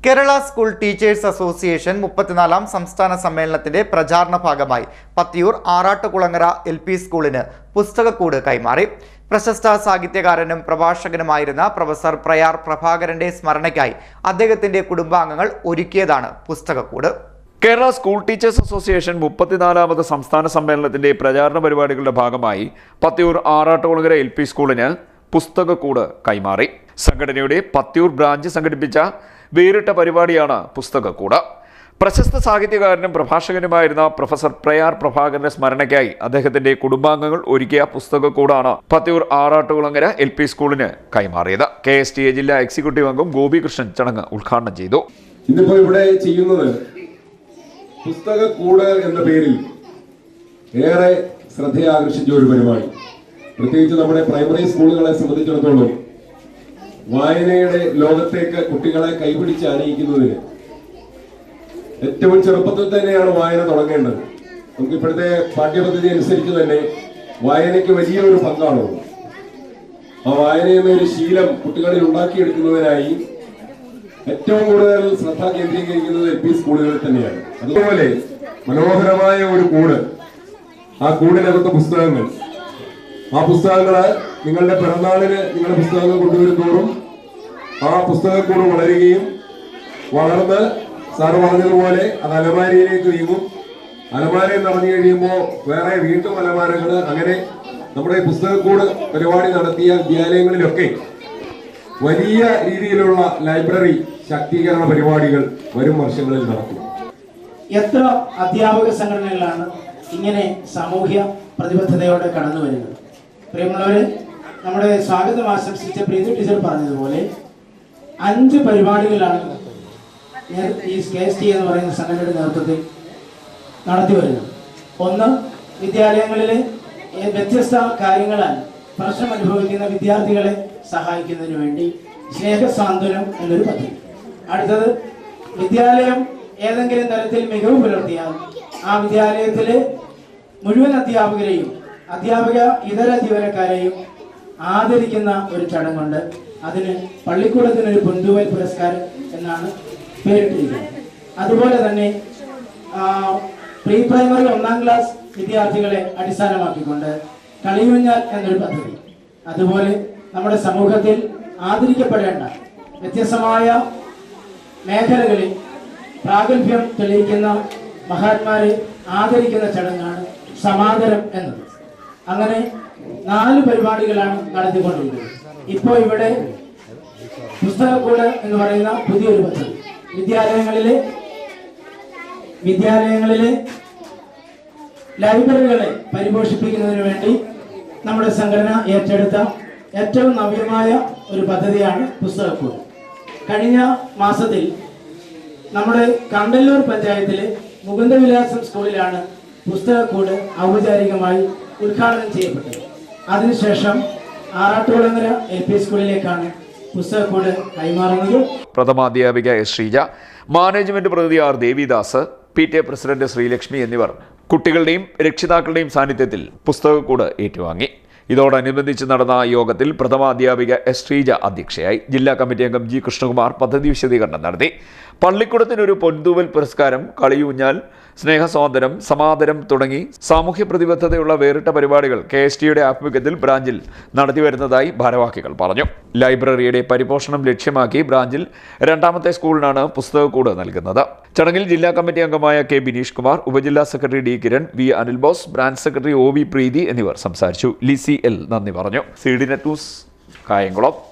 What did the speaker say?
Kerala school teachers association 34ാം സംസ്ഥാന സമ്മേളനത്തിന്റെ പ്രചാരണ ഭാഗമായി പത്തിയൂർ ആറാട്ടുകുളങ്ങര LP സ്കൂളിന് പുസ്തകക്കൂട് കൈമാറി. പ്രശസ്ത സാഹിത്യകാരനും പ്രഭാഷകനുമായിരുന്ന പ്രൊഫസർ പ്രയാർ പ്രഭാകരന്റെ സ്മരണയ്ക്കായി അദ്ദേഹത്തിന്റെ കുടുംബാംഗങ്ങൾ ഒരുക്കിയതാണ് പുസ്തകക്കൂട്. കേരള സ്കൂൾ ടീച്ചേഴ്സ് അസോസിയേഷൻ 34ാമത് സംസ്ഥാന സമ്മേളനത്തിന്റെ പ്രചാരണ പരിപാടികളുടെ ഭാഗമായി പത്തിയൂർ ആറാട്ടുകുളങ്ങര LP സ്കൂളിന് പുസ്തകക്കൂട് കൈമാറി. സംഘടനയുടെ പത്തിയൂർ ബ്രാഞ്ച് സംഘടിപ്പിച്ച വേറിട്ട പരിപാടിയാണ് പുസ്തകക്കൂട്. പ്രശസ്ത സാഹിത്യകാരനും പ്രഭാഷകനുമായിരുന്ന പ്രൊഫസർ പ്രയാർ പ്രഭാകരന്റെ സ്മരണയ്ക്കായി അദ്ദേഹത്തിന്റെ കുടുംബാംഗങ്ങൾ ഒരുക്കിയ പുസ്തകക്കൂടാണ് പത്തിയൂർ ആറാട്ടുകുളങ്ങര LP സ്കൂളിന് കൈമാറിയത്. KSTA ജില്ലാ എക്സിക്യൂട്ടീവ് അംഗം ഗോപികൃഷ്ണൻ ചടങ്ങ് ഉദ്ഘാടനം ചെയ്തു. ഇന്നിപ്പോ ഇവിടെ ചെയ്യുന്നത് പുസ്തകക്കൂട് എന്ന പേരിൽ ഏറെ ശ്രദ്ധയാകർഷിച്ച ഒരു പരിപാടി. പ്രത്യേകിച്ച് നമ്മുടെ പ്രൈമറി സ്കൂളുകളെ സംബന്ധിച്ചിടത്തോളം വായനയുടെ ലോകത്തേക്ക് കുട്ടികളെ കൈപിടിച്ച് ആനയിക്കുന്നതിന് ഏറ്റവും ചെറുപ്പത്തിൽ തന്നെയാണ് വായന തുടങ്ങേണ്ടത്. നമുക്ക് ഇപ്പോഴത്തെ പാഠ്യപദ്ധതി അനുസരിച്ച് തന്നെ വായനയ്ക്ക് വലിയൊരു പങ്കാണുള്ളത്. ആ വായന എന്നൊരു ശീലം കുട്ടികളിൽ ഉണ്ടാക്കിയെടുക്കുന്നതിനായി ഏറ്റവും കൂടുതൽ ശ്രദ്ധ കേന്ദ്രീകരിക്കുന്നത് LP സ്കൂളുകളിൽ തന്നെയാണ്. അതുപോലെ മനോഹരമായ ഒരു കൂട്, ആ കൂടിനകത്ത് പുസ്തകങ്ങൾ, ആ പുസ്തകങ്ങള് നിങ്ങളുടെ പിറന്നാളിന് നിങ്ങളുടെ പുസ്തകങ്ങൾ കൊണ്ടുവരുന്നതോറും ആ പുസ്തകക്കൂട് വളരുകയും വളർന്ന് സാറ് പറഞ്ഞതുപോലെ അത് അലമാരയിലേക്ക് നീങ്ങും. അലമാരയിൽ നിറഞ്ഞു കഴിയുമ്പോൾ വേറെ വീണ്ടും അലമാരകൾ, അങ്ങനെ നമ്മുടെ പുസ്തകക്കൂട് പരിപാടി നടത്തിയ വിദ്യാലയങ്ങളിലൊക്കെ വലിയ രീതിയിലുള്ള ലൈബ്രറി ശാക്തീകരണ പരിപാടികൾ വരും വർഷങ്ങളിൽ നടക്കും. എത്ര അധ്യാപക സംഘടനകളാണ് ഇങ്ങനെ സാമൂഹ്യ പ്രതിബദ്ധതയോടെ കടന്നു വരുന്നത്? പ്രിയമുള്ളവരെ, നമ്മുടെ സ്വാഗതം ആശംസിച്ച പ്രീതി ടീച്ചർ പറഞ്ഞതുപോലെ 5 പരിപാടികളാണ് ഈ KSTA എന്ന് പറയുന്ന സംഘടനയുടെ നേതൃത്വത്തിൽ നടത്തി വരുന്നത്. ഒന്ന്, വിദ്യാലയങ്ങളിലെ വ്യത്യസ്ത കാര്യങ്ങളാൽ പ്രശ്നം അനുഭവിക്കുന്ന വിദ്യാർത്ഥികളെ സഹായിക്കുന്നതിന് വേണ്ടി സ്നേഹസാന്ത്വനം എന്നൊരു പദ്ധതി. അടുത്തത്, വിദ്യാലയം ഏതെങ്കിലും തരത്തിൽ മികവ് പുലർത്തിയാൽ ആ വിദ്യാലയത്തിലെ മുഴുവൻ അധ്യാപകരെയും അധ്യാപക ഇതര ജീവനക്കാരെയും ആദരിക്കുന്ന ഒരു ചടങ്ങുണ്ട്. അതിന് പള്ളിക്കൂടത്തിനൊരു പൊന്തൂവൽ പുരസ്കാരം എന്നാണ് പേരിട്ടിരിക്കുന്നത്. അതുപോലെ തന്നെ പ്രീ പ്രൈമറി 1ാം ക്ലാസ് വിദ്യാർത്ഥികളെ അടിസ്ഥാനമാക്കിക്കൊണ്ട് കളിയൂഞ്ഞാൽ എന്നൊരു പദ്ധതി. അതുപോലെ നമ്മുടെ സമൂഹത്തിൽ ആദരിക്കപ്പെടേണ്ട വ്യത്യസ്തമായ മേഖലകളിൽ പ്രാഗൽഭ്യം തെളിയിക്കുന്ന മഹാന്മാരെ ആദരിക്കുന്ന ചടങ്ങാണ് സമാദരം എന്നത്. അങ്ങനെ 4 പരിപാടികളാണ് നടത്തിക്കൊണ്ടിരിക്കുന്നത്. ഇപ്പോൾ ഇവിടെ പുസ്തകക്കൂട് എന്ന് പറയുന്ന പുതിയൊരു പദ്ധതി വിദ്യാലയങ്ങളിലെ ലൈബ്രറികളെ പരിപോഷിപ്പിക്കുന്നതിന് വേണ്ടി നമ്മുടെ സംഘടന ഏറ്റെടുത്ത ഏറ്റവും നവ്യമായ ഒരു പദ്ധതിയാണ് പുസ്തകക്കൂട്. കഴിഞ്ഞ മാസത്തിൽ നമ്മുടെ കണ്ടല്ലൂർ പഞ്ചായത്തിലെ മുകുന്ദവിലാസം സ്കൂളിലാണ് പുസ്തകക്കൂട് ഔപചാരികമായി ഉദ്ഘാടനം ചെയ്യപ്പെട്ടത്. അതിനുശേഷം ആറാട്ടുകുളങ്ങര LP സ്കൂളിലേക്കാണ് പുസ്തകക്കൂട് കൈമാറുന്നത്. പ്രഥമാധ്യാപിക S. ശ്രീജ, മാനേജ്മെന്റ് പ്രതിനിധി R. Devidas, PTA president Sreelakshmi എന്നിവർ കുട്ടികളുടെയും രക്ഷിതാക്കളുടെയും സാന്നിധ്യത്തിൽ പുസ്തകക്കൂട് ഏറ്റുവാങ്ങി. ഇതോടനുബന്ധിച്ച് നടന്ന യോഗത്തിൽ പ്രഥമാധ്യാപിക S. ശ്രീജ അധ്യക്ഷയായി. ജില്ലാ കമ്മിറ്റി അംഗം G. കൃഷ്ണകുമാർ പദ്ധതി വിശദീകരണം നടത്തി. പള്ളിക്കൂടത്തിനൊരു പൊന്തൂവൽ പുരസ്കാരം, കളിയൂഞ്ഞാൽ, സ്നേഹസ്വാതന്ത്ര്യം, സമാദരം തുടങ്ങി സാമൂഹ്യ പ്രതിബദ്ധതയുള്ള വേറിട്ട പരിപാടികൾ KSTയുടെ ആഭിമുഖ്യത്തിൽ ബ്രാഞ്ചിൽ നടത്തിവരുന്നതായി ഭാരവാഹികൾ പറഞ്ഞു. ലൈബ്രറിയുടെ പരിപോഷണം ലക്ഷ്യമാക്കി ബ്രാഞ്ചിൽ 2ാമത്തെ സ്കൂളിനാണ് പുസ്തകക്കൂട് നൽകുന്നത്. ചടങ്ങിൽ ജില്ലാ കമ്മിറ്റി അംഗമായ K. ബിനീഷ് കുമാർ, ഉപജില്ലാ secretary D. Kiran, V. Anil Bose, branch secretary OV Preethi എന്നിവർ സംസാരിച്ചു. ലിസി L. നന്ദി പറഞ്ഞു. CDNet news, Kayamkulam.